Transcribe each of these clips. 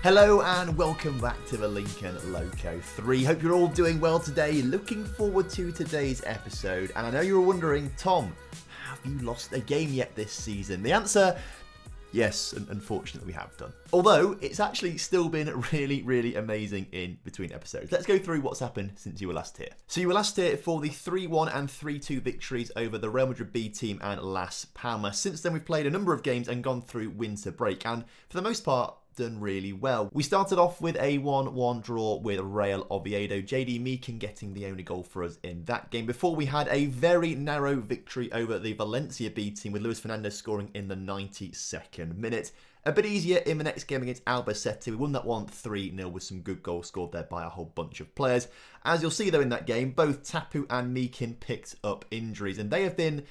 Hello and welcome back to the Lincoln Loco 3. Hope you're all doing well today. Looking forward to today's episode. And I know you're wondering, Tom, have you lost a game yet this season? The answer, yes, unfortunately we have done. Although, it's actually still been really amazing in between episodes. Let's go through what's happened since you were last here. So you were last here for the 3-1 and 3-2 victories over the Real Madrid B team and Las Palmas. Since then we've played a number of games and gone through winter break. And for the most part, done really well. We started off with a 1-1 draw with Real Oviedo, JD Meakin getting the only goal for us in that game, before we had a very narrow victory over the Valencia B team with Luis Fernandez scoring in the 92nd minute. A bit easier in the next game against Albacete. We won that one 3-0 with some good goals scored there by a whole bunch of players. As you'll see though in that game, both Tapu and Meakin picked up injuries and they have been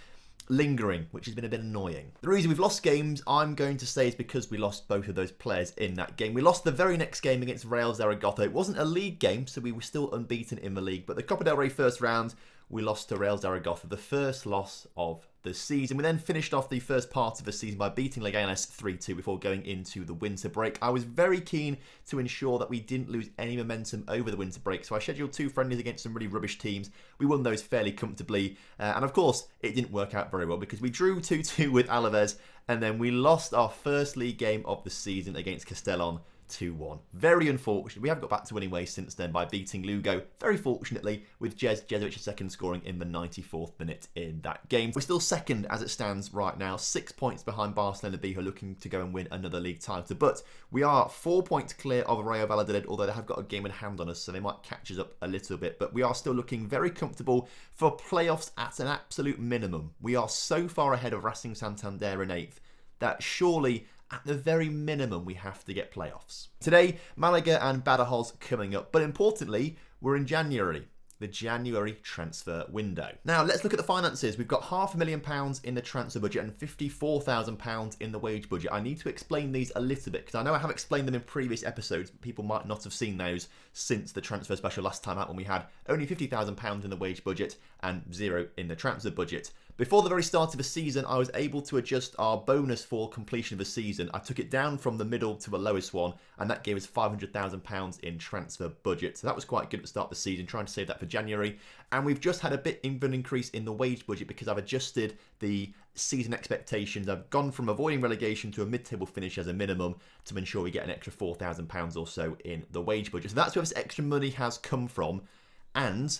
lingering, which has been a bit annoying. The reason we've lost games, I'm going to say, is because we lost both of those players in that game. We lost the very next game against Real Zaragoza. It wasn't a league game, so we were still unbeaten in the league, but the Copa del Rey first round, we lost to Real Zaragoza, the first loss of the season. We then finished off the first part of the season by beating Leganés 3-2 before going into the winter break. I was very keen to ensure that we didn't lose any momentum over the winter break, so I scheduled 2 friendlies against some really rubbish teams. We won those fairly comfortably, and of course, it didn't work out very well because we drew 2-2 with Alaves, and then we lost our first league game of the season against Castellón 2-1. Very unfortunate. We haven't got back to winning ways since then by beating Lugo, very fortunately, with Jezovic's second scoring in the 94th minute in that game. We're still second as it stands right now, 6 points behind Barcelona B, who are looking to go and win another league title. But we are 4 points clear of Rayo Valladolid, although they have got a game in hand on us, so they might catch us up a little bit. But we are still looking very comfortable for playoffs at an absolute minimum. We are so far ahead of Racing Santander in 8th that surely, at the very minimum, we have to get playoffs. Today, Malaga and Badajoz coming up, but importantly, we're in January, the January transfer window. Now, let's look at the finances. We've got £500,000 in the transfer budget and £54,000 in the wage budget. I need to explain these a little bit, because I know I have explained them in previous episodes, but people might not have seen those since the transfer special last time out when we had only £50,000 in the wage budget and 0 in the transfer budget. Before the very start of the season, I was able to adjust our bonus for completion of the season. I took it down from the middle to the lowest one, and that gave us £500,000 in transfer budget. So that was quite good at the start of the season, trying to save that for January. And we've just had a bit of an increase in the wage budget because I've adjusted the season expectations. I've gone from avoiding relegation to a mid-table finish as a minimum to ensure we get an extra £4,000 or so in the wage budget. So that's where this extra money has come from. And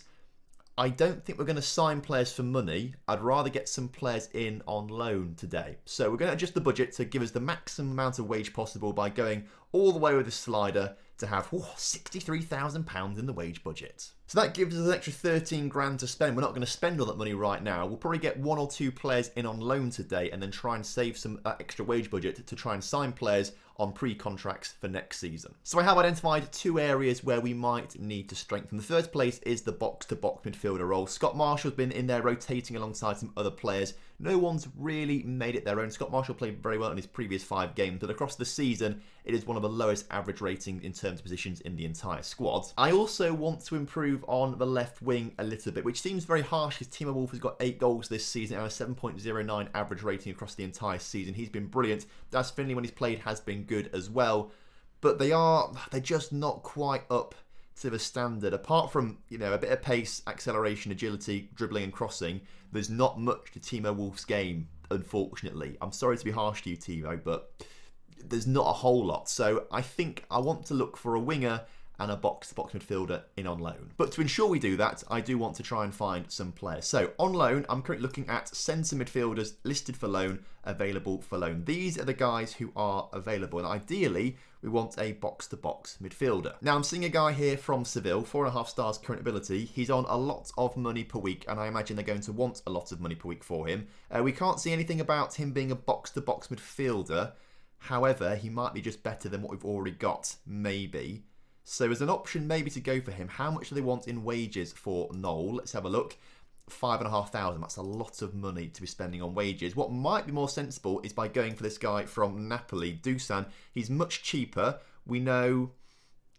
I don't think we're going to sign players for money. I'd rather get some players in on loan today. So we're going to adjust the budget to give us the maximum amount of wage possible by going all the way with the slider to have £63,000 in the wage budget. So that gives us an extra 13 grand to spend. We're not going to spend all that money right now. We'll probably get 1 or 2 players in on loan today and then try and save some extra wage budget to try and sign players on pre-contracts for next season. So I have identified 2 areas where we might need to strengthen. The first place is the box-to-box midfielder role. Scott Marshall's been in there rotating alongside some other players. No one's really made it their own. Scott Marshall played very well in his previous 5 games, but across the season, it is one of the lowest average ratings in terms of positions in the entire squad. I also want to improve on the left wing a little bit, which seems very harsh because Timo Wolff has got 8 goals this season and a 7.09 average rating across the entire season. He's been brilliant. Das Finley, when he's played, has been good as well, but they're just not quite up to the standard. Apart from, a bit of pace, acceleration, agility, dribbling and crossing, there's not much to Timo Wolff's game, unfortunately. I'm sorry to be harsh to you, Timo, but there's not a whole lot. So I think I want to look for a winger and a box-to-box midfielder in on loan. But to ensure we do that, I do want to try and find some players. So on loan, I'm currently looking at centre midfielders listed for loan, available for loan. These are the guys who are available, and ideally, we want a box-to-box midfielder. Now, I'm seeing a guy here from Seville, 4.5 stars current ability. He's on a lot of money per week, and I imagine they're going to want a lot of money per week for him. We can't see anything about him being a box-to-box midfielder. However, he might be just better than what we've already got, maybe. So as an option maybe to go for him, how much do they want in wages for Noel? Let's have a look. 5,500. That's a lot of money to be spending on wages. What might be more sensible is by going for this guy from Napoli, Dusan. He's much cheaper. We know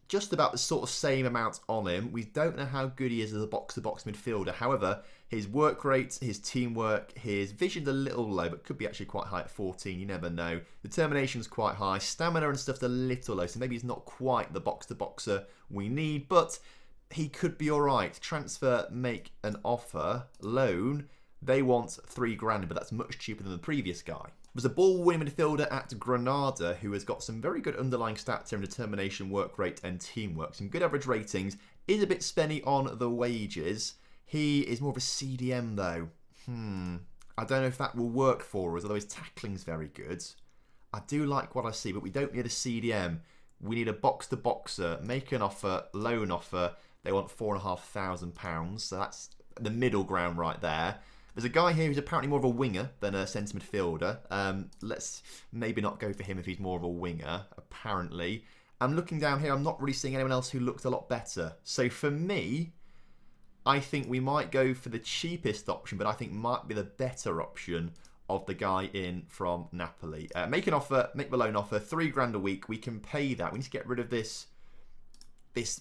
just about the sort of same amount on him. We don't know how good he is as a box-to-box midfielder. However, his work rate, his teamwork, his vision's a little low, but could be actually quite high at 14. You never know. Determination's quite high. Stamina and stuff's a little low, so maybe he's not quite the box-to-boxer we need, but he could be all right. Transfer, make an offer. Loan, they want $3,000, but that's much cheaper than the previous guy. Was a ball-winning midfielder at Granada who has got some very good underlying stats in determination, work rate and teamwork. Some good average ratings. Is a bit spenny on the wages. He is more of a CDM though. I don't know if that will work for us, although his tackling's very good. I do like what I see, but we don't need a CDM. We need a box-to-boxer. Make an offer, loan offer. They want £4,500, so that's the middle ground right there. There's a guy here who's apparently more of a winger than a centre midfielder. Let's maybe not go for him if he's more of a winger, apparently. I'm looking down here, I'm not really seeing anyone else who looks a lot better. So for me, I think we might go for the cheapest option, but I think might be the better option of the guy in from Napoli. Make an offer, make the loan offer, £3,000 a week. We can pay that. We need to get rid of this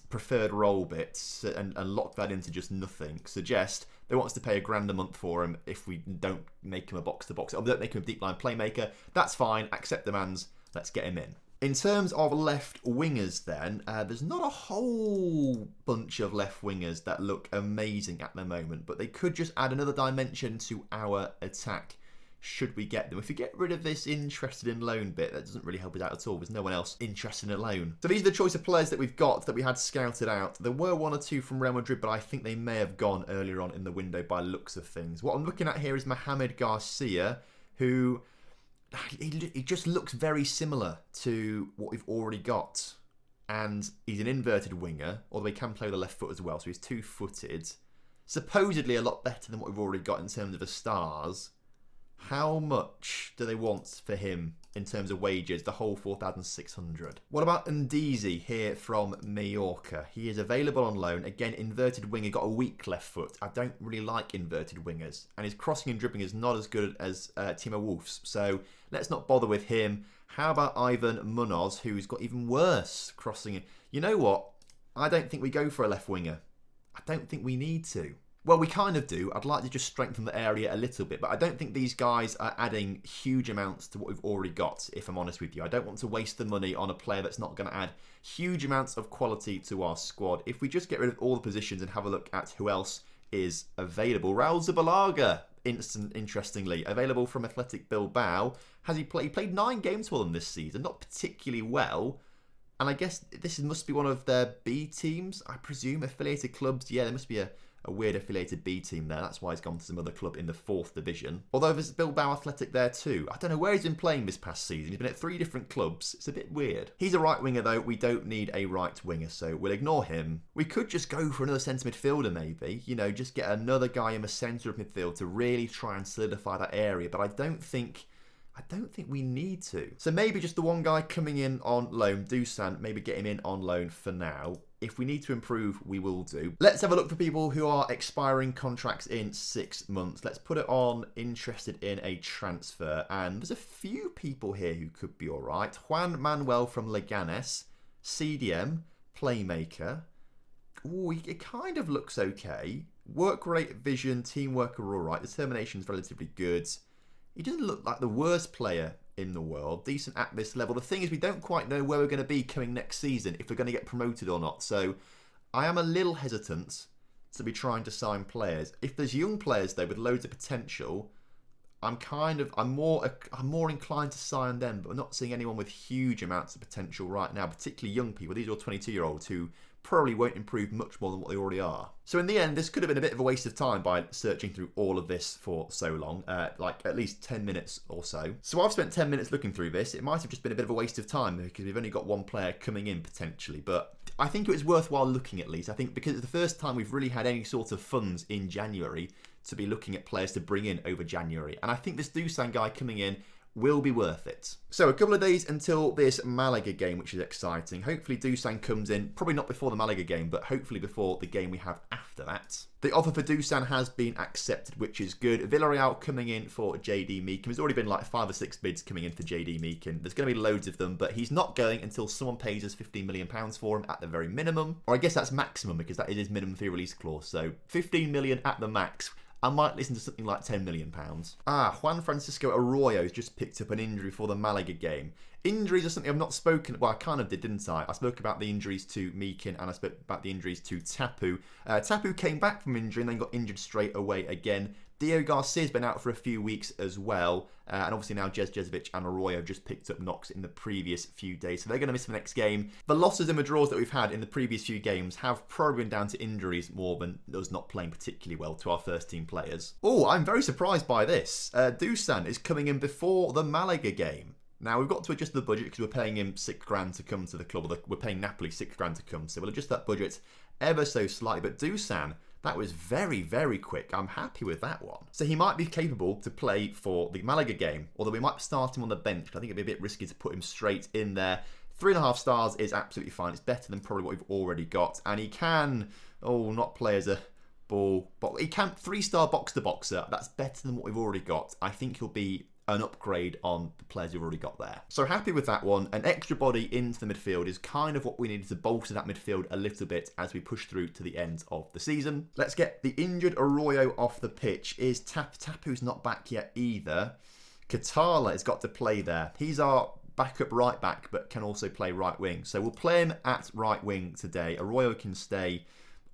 preferred role bit and lock that into just nothing. Suggest they want us to pay £1,000 a month for him if we don't make him a box-to-box. Or we don't make him a deep line playmaker. That's fine. Accept demands. Let's get him in. In terms of left wingers then, there's not a whole bunch of left wingers that look amazing at the moment, but they could just add another dimension to our attack should we get them. If we get rid of this interested in loan bit, that doesn't really help us out at all. There's no one else interested in a loan. So these are the choice of players that we've got that we had scouted out. There were one or two from Real Madrid, but I think they may have gone earlier on in the window by looks of things. What I'm looking at here is Mohamed Garcia, who he just looks very similar to what we've already got. And he's an inverted winger, although he can play with the left foot as well, so he's two-footed. Supposedly a lot better than what we've already got in terms of the stars. How much do they want for him in terms of wages? The whole 4,600. What about Ndidi here from Mallorca? He is available on loan. Again, inverted winger, got a weak left foot. I don't really like inverted wingers. And his crossing and dribbling is not as good as Timo Wolff's. So let's not bother with him. How about Ivan Munoz, who's got even worse crossing? You know what? I don't think we go for a left winger. I don't think we need to. Well, we kind of do. I'd like to just strengthen the area a little bit, but I don't think these guys are adding huge amounts to what we've already got, if I'm honest with you. I don't want to waste the money on a player that's not going to add huge amounts of quality to our squad. If we just get rid of all the positions and have a look at who else is available. Raul Zabalaga, interestingly, available from Athletic Bilbao. Has he played? He played 9 games for them this season, not particularly well. And I guess this must be one of their B teams, I presume, affiliated clubs. Yeah, there must be a weird affiliated B team there. That's why he's gone to some other club in the 4th division. Although there's Bilbao Athletic there too. I don't know where he's been playing this past season. He's been at 3 different clubs. It's a bit weird. He's a right winger though. We don't need a right winger, so we'll ignore him. We could just go for another centre midfielder maybe. You know, just get another guy in the centre of midfield to really try and solidify that area. But I don't think we need to. So maybe just the one guy coming in on loan, Dusan, maybe get him in on loan for now. If we need to improve, we will do. Let's have a look for people who are expiring contracts in 6 months. Let's put it on interested in a transfer. And there's a few people here who could be all right. Juan Manuel from Leganes, CDM, playmaker. Ooh, it kind of looks okay. Work rate, vision, teamwork are all right. Determination's relatively good. He doesn't look like the worst player in the world. Decent at this level. The thing is, we don't quite know where we're going to be coming next season, if we're going to get promoted or not. So I am a little hesitant to be trying to sign players. If there's young players though with loads of potential, I'm more inclined to sign them, but I'm not seeing anyone with huge amounts of potential right now, particularly young people. These are all 22-year-olds who probably won't improve much more than what they already are. So in the end, this could have been a bit of a waste of time by searching through all of this for so long, like at least 10 minutes or so. So I've spent 10 minutes looking through this. It might have just been a bit of a waste of time because we've only got one player coming in potentially, but I think it was worthwhile looking at least. I think because it's the first time we've really had any sort of funds in January to be looking at players to bring in over January. And I think this Dusan guy coming in will be worth it. So a couple of days until this Malaga game, which is exciting. Hopefully Dusan comes in, probably not before the Malaga game, but hopefully before the game we have after that. The offer for Dusan has been accepted, which is good. Villarreal coming in for JD Meakin. There's already been like 5 or 6 bids coming in for JD Meakin. There's going to be loads of them, but he's not going until someone pays us £15 million for him at the very minimum. Or I guess that's maximum, because that is his minimum fee release clause. So 15 million at the max. I might listen to something like £10 million. Juan Francisco Arroyo's just picked up an injury for the Malaga game. Injuries are something I've not spoken... Well, I kind of did, didn't I? I spoke about the injuries to Meakin and I spoke about the injuries to Tapu. Tapu came back from injury and then got injured straight away again. Diego Garcia's been out for a few weeks as well. And obviously now Jezovic and Arroyo just picked up knocks in the previous few days. So they're going to miss the next game. The losses and the draws that we've had in the previous few games have probably been down to injuries more than us not playing particularly well to our first team players. Oh, I'm very surprised by this. Dusan is coming in before the Malaga game. Now, we've got to adjust the budget because we're paying him £6,000 to come to the club. We're paying Napoli £6,000 to come. So we'll adjust that budget ever so slightly. But Dusan, that was very, very quick. I'm happy with that one. So he might be capable to play for the Malaga game, although we might start him on the bench. I think it'd be a bit risky to put him straight in there. 3.5 stars is absolutely fine. It's better than probably what we've already got. And he can, not play as a ball, but he can 3-star box-to-boxer. That's better than what we've already got. I think he'll be an upgrade on the players you've already got there. So happy with that one. An extra body into the midfield is kind of what we needed to bolster that midfield a little bit as we push through to the end of the season. Let's get the injured Arroyo off the pitch. Is Tapu's not back yet either. Katala has got to play there. He's our backup right back, but can also play right wing. So we'll play him at right wing today. Arroyo can stay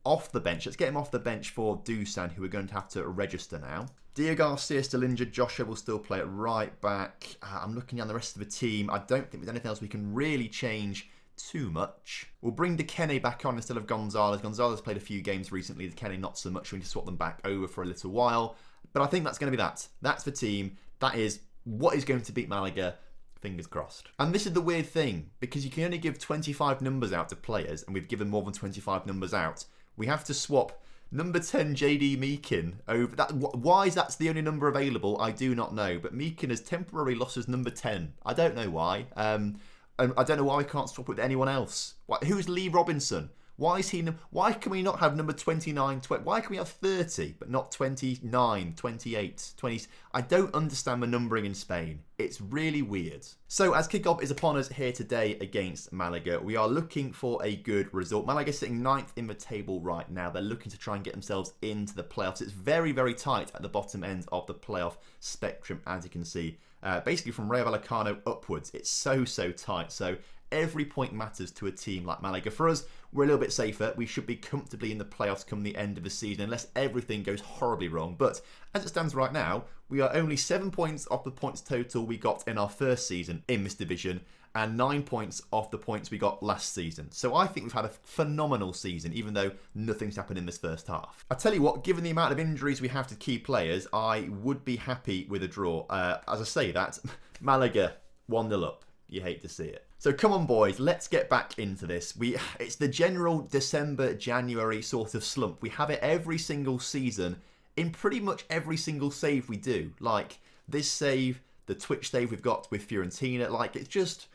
off the bench. Let's get him off the bench for Dusan, who we're going to have to register now. Diego Garcia still injured. Joshua will still play at right back. I'm looking down the rest of the team. I don't think there's anything else we can really change too much. We'll bring Dekene back on instead of Gonzalez. Gonzalez played a few games recently. Dekene not so much. We need to swap them back over for a little while. But I think that's going to be that. That's the team. That is what is going to beat Malaga. Fingers crossed. And this is the weird thing, because you can only give 25 numbers out to players, and we've given more than 25 numbers out. We have to swap number 10 JD Meakin over that. Why is that's the only number available? I do not know. But Meakin has temporarily lost his number 10. I don't know why. And I don't know why we can't swap with anyone else. Who's Lee Robinson? Why is he? Why can we not have number 29? Why can we have 30 but not 29, 28, 20? I don't understand the numbering in Spain. It's really weird. So as kickoff is upon us here today against Malaga, we are looking for a good result. Malaga sitting 9th in the table right now. They're looking to try and get themselves into the playoffs. It's very, very tight at the bottom end of the playoff spectrum, as you can see. Basically from Rayo Vallecano upwards, it's so tight. So every point matters to a team like Malaga. For us, we're a little bit safer. We should be comfortably in the playoffs come the end of the season, unless everything goes horribly wrong. But as it stands right now, we are only 7 points off the points total we got in our first season in this division, and 9 points off the points we got last season. So I think we've had a phenomenal season, even though nothing's happened in this first half. I tell you what, given the amount of injuries we have to key players, I would be happy with a draw. As I say that, Malaga 1-0 up. You hate to see it. So come on, boys, let's get back into this. It's the general December, January sort of slump. We have it every single season in pretty much every single save we do. Like this save, the Twitch save we've got with Fiorentina. Like, it's just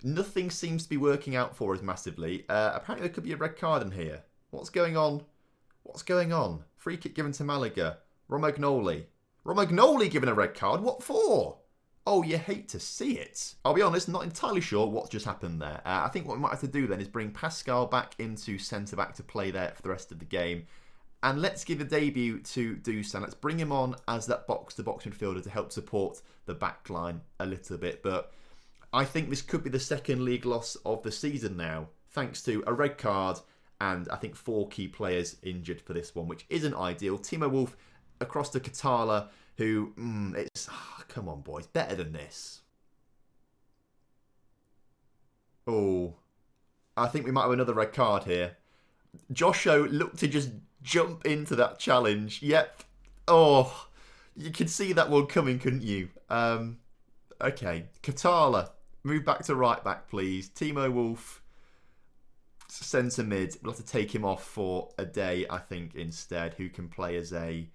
nothing seems to be working out for us massively. Apparently there could be a red card in here. What's going on? What's going on? Free kick given to Malaga. Romagnoli. Romagnoli given a red card? What for? Oh, you hate to see it. I'll be honest, not entirely sure what's just happened there. I think what we might have to do then is bring Pascal back into centre-back to play there for the rest of the game. And let's give a debut to Dusan. Let's bring him on as that box-to-box midfielder to help support the back line a little bit. But I think this could be the second league loss of the season now, thanks to a red card and I think 4 key players injured for this one, which isn't ideal. Timo Wolf across to Katala, who, come on, boys, better than this. Oh, I think we might have another red card here. Joshua looked to just jump into that challenge. Yep. Oh, you could see that one coming, couldn't you? Okay, Katala, move back to right back, please. Timo Wolf, centre mid. We'll have to take him off for a day, I think, instead. Who can play as a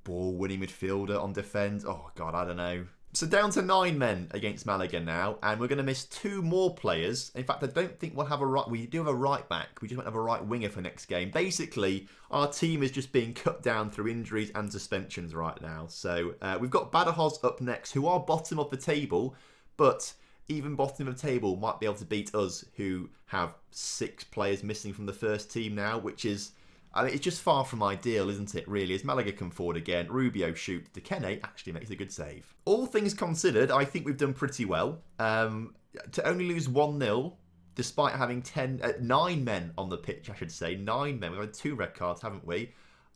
ball-winning midfielder on defence? Oh, God, I don't know. So down to 9 men against Malaga now, and we're going to miss 2 more players. In fact, I don't think we'll have a right... We do have a right back. We just won't have a right winger for next game. Basically, our team is just being cut down through injuries and suspensions right now. So we've got Badajoz up next, who are bottom of the table, but even bottom of the table might be able to beat us, who have 6 players missing from the first team now, which is... I mean, it's just far from ideal, isn't it, really? As Malaga come forward again, Rubio shoots, Dekene actually makes a good save. All things considered, I think we've done pretty well. To only lose 1-0, despite having 9 men on the pitch, I should say. 9 men. We've had 2 red cards, haven't we?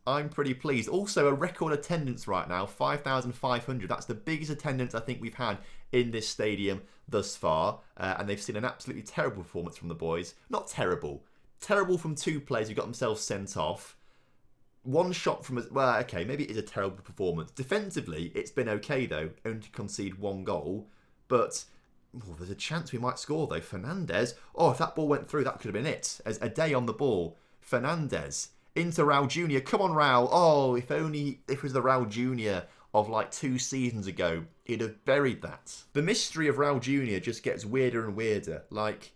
I'm pretty pleased. Also, a record attendance right now, 5,500. That's the biggest attendance I think we've had in this stadium thus far. And they've seen an absolutely terrible performance from the boys. Not terrible. Terrible from 2 players who got themselves sent off. 1 shot from... Well, okay, maybe it is a terrible performance. Defensively, it's been okay, though. Only to concede 1 goal. But there's a chance we might score, though. Fernandez. Oh, if that ball went through, that could have been it. As a day on the ball. Fernandez. Into Raul Jr. Come on, Raul. Oh, if only it was the Raul Jr. of like 2 seasons ago. He'd have buried that. The mystery of Raul Jr. just gets weirder and weirder. Like...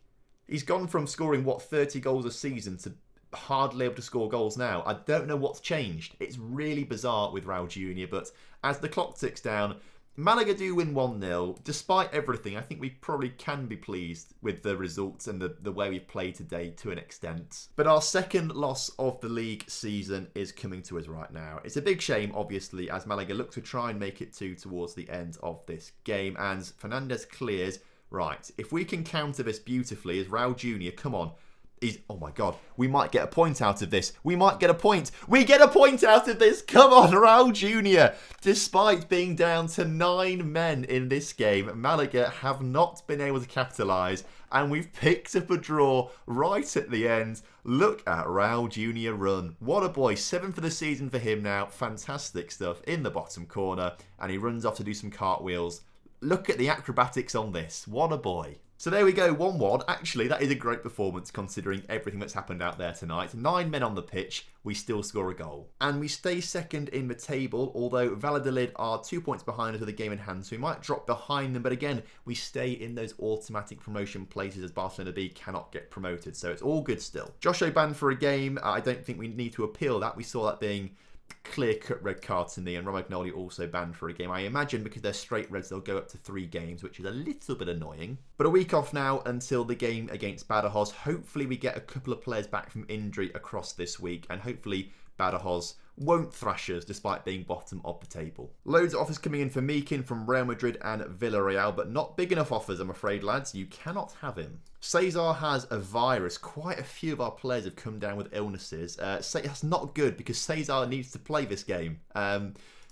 He's gone from scoring, 30 goals a season to hardly able to score goals now. I don't know what's changed. It's really bizarre with Raul Jr. But as the clock ticks down, Malaga do win 1-0. Despite everything, I think we probably can be pleased with the results and the way we've played today to an extent. But our second loss of the league season is coming to us right now. It's a big shame, obviously, as Malaga look to try and make it towards the end of this game. And Fernandez clears... Right, if we can counter this beautifully as Raul Jr., come on. Oh my God, we might get a point out of this. We might get a point. We get a point out of this. Come on, Raul Jr. Despite being down to 9 men in this game, Malaga have not been able to capitalise. And we've picked up a draw right at the end. Look at Raul Jr. run. What a boy. 7 for the season for him now. Fantastic stuff in the bottom corner. And he runs off to do some cartwheels. Look at the acrobatics on this. What a boy. So there we go, 1-1. Actually, that is a great performance considering everything that's happened out there tonight. 9 men on the pitch, we still score a goal. And we stay second in the table, although Valladolid are 2 points behind us with a game in hand, so we might drop behind them. But again, we stay in those automatic promotion places as Barcelona B cannot get promoted. So it's all good still. Joshua banned for a game. I don't think we need to appeal that. We saw that being... clear-cut red card to me, and Romagnoli also banned for a game. I imagine because they're straight reds, they'll go up to 3 games, which is a little bit annoying. But a week off now until the game against Badajoz. Hopefully we get a couple of players back from injury across this week, and hopefully Badajoz won't thrash us despite being bottom of the table. Loads of offers coming in for Meakin from Real Madrid and Villarreal, but not big enough offers, I'm afraid, lads. You cannot have him. Cesar has a virus. Quite a few of our players have come down with illnesses. That's not good because Cesar needs to play this game.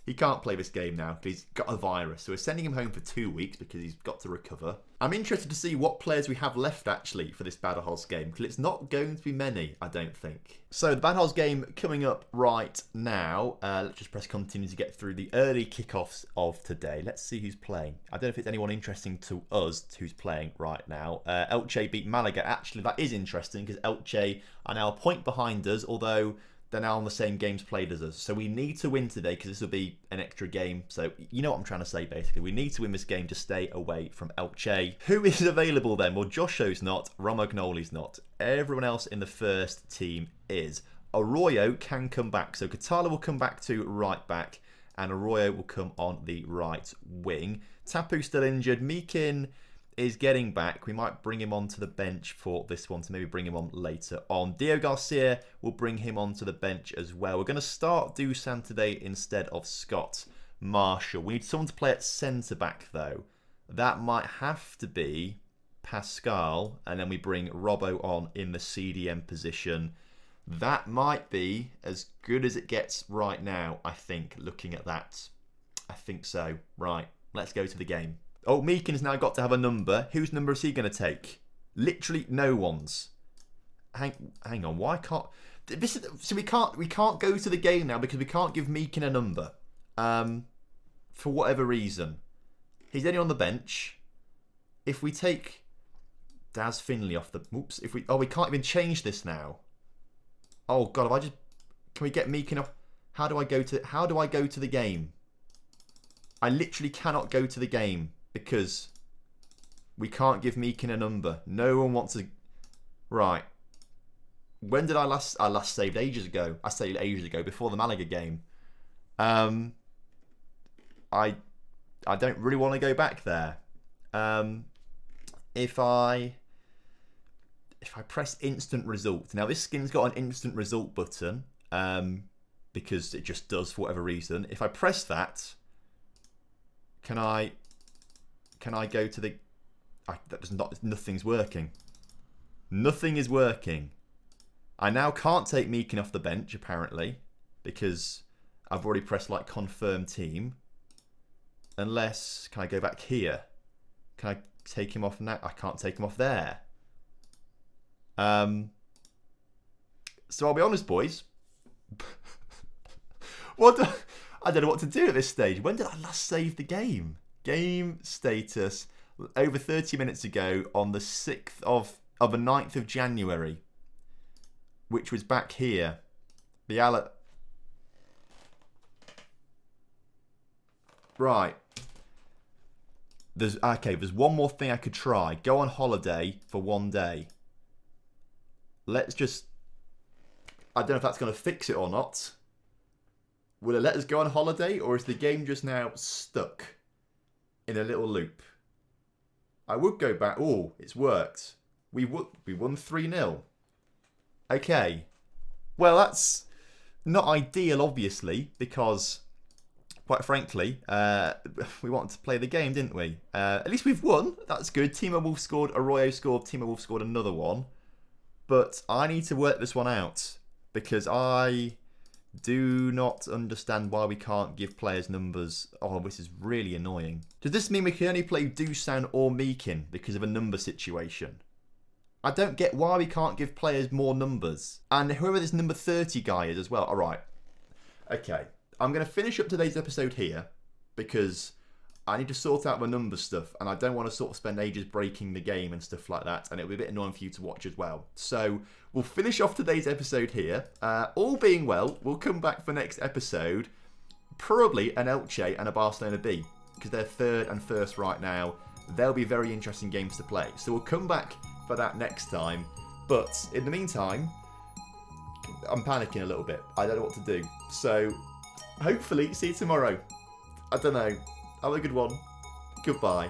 He can't play this game now because he's got a virus. So we're sending him home for 2 weeks because he's got to recover. I'm interested to see what players we have left, actually, for this Badajoz game, because it's not going to be many, I don't think. So the Badajoz game coming up right now. Let's just press continue to get through the early kickoffs of today. Let's see who's playing. I don't know if it's anyone interesting to us who's playing right now. Elche beat Malaga. Actually, that is interesting because Elche are now a point behind us, although... they're now on the same games played as us. So we need to win today because this will be an extra game. So you know what I'm trying to say, basically. We need to win this game to stay away from Elche. Who is available then? Well, Josho's not. Romagnoli's not. Everyone else in the first team is. Arroyo can come back. So Catala will come back to right back. And Arroyo will come on the right wing. Tapu still injured. Meakin is getting back. We might bring him onto the bench for this one to maybe bring him on later on. Dio Garcia will bring him onto the bench as well. We're going to start Dusan today instead of Scott Marshall. We need someone to play at centre-back though. That might have to be Pascal, and then we bring Robbo on in the CDM position. That might be as good as it gets right now, I think, looking at that. I think so. Right, let's go to the game. Oh, Meakin's now got to have a number. Whose number is he going to take? Literally no one's. Hang on. Why can't this? So we can't go to the game now because we can't give Meakin a number. For whatever reason, he's only on the bench. If we take Daz Finley off the, we can't even change this now. Oh God, can we get Meakin off? How do I go to the game? I literally cannot go to the game because we can't give Meekin a number. No one wants to... Right. When did I last saved ages ago. I saved ages ago, before the Malaga game. I don't really want to go back there. If I press instant result. Now this skin's got an instant result button, because it just does for whatever reason. If I press that, can I go to the... nothing's working. Nothing is working. I now can't take Meekin off the bench, apparently, because I've already pressed like confirm team. Unless, can I go back here? Can I take him off now? I can't take him off there. So I'll be honest, boys. I don't know what to do at this stage. When did I last save the game? Game status over 30 minutes ago on the 6th of the 9th of January, which was back here. Right. There's one more thing I could try. Go on holiday for one day. Let's just... I don't know if that's going to fix it or not. Will it let us go on holiday, or is the game just now stuck in a little loop? I would go back. Oh, it's worked. We won 3-0. Okay. Well, that's not ideal, obviously, because, quite frankly, we wanted to play the game, didn't we? At least we've won. That's good. Timo Wolf scored. Arroyo scored. Timo Wolf scored another one. But I need to work this one out, because I do not understand why we can't give players numbers. Oh, this is really annoying. Does this mean we can only play Dusan or Meekin because of a number situation? I don't get why we can't give players more numbers. And whoever this number 30 guy is as well. All right. Okay. I'm going to finish up today's episode here because I need to sort out my number stuff, and I don't want to sort of spend ages breaking the game and stuff like that, and it'll be a bit annoying for you to watch as well. So we'll finish off today's episode here. All being well, we'll come back for next episode, probably an Elche and a Barcelona B, because they're third and first right now. They'll be very interesting games to play. So we'll come back for that next time. But in the meantime, I'm panicking a little bit. I don't know what to do. So hopefully see you tomorrow. I don't know. Have a good one. Goodbye.